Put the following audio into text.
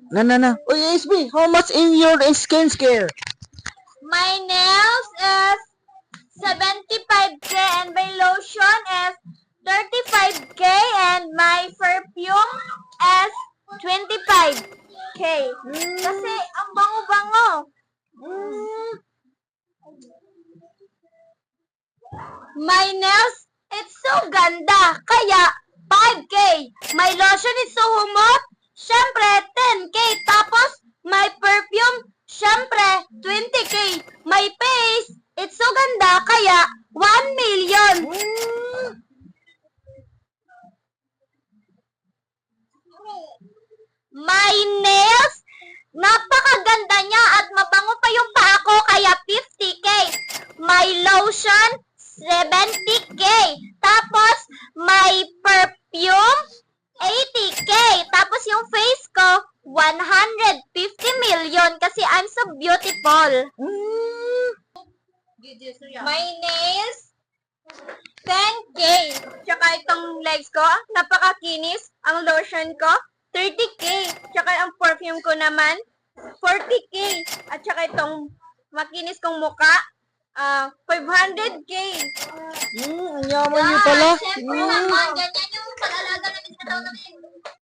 Na. Uy, SB, how much in your skincare? My nails is 75k and my lotion is 35k and my perfume is 25k. Kasi ang bango-bango. My nails, it's so ganda. Kaya 5k. My lotion is so humot. Syempre 10k. Tapos my perfume, syempre 20k. My face, it's so ganda. Kaya 1 million. My nails, napakaganda niya at mabango pa yung paa ko, kaya 50k. My lotion, 70k. Tapos, my perfume, 80k. Tapos yung face ko, 150 million kasi I'm so beautiful. My nails, 10k. Tsaka itong legs ko, napakakinis. Ang lotion ko, 30k. Tsaka ang perfume ko naman, 40k. At tsaka itong makinis kong muka, 500k. Ang yaman niyo pala. Siyempre naman, ganyan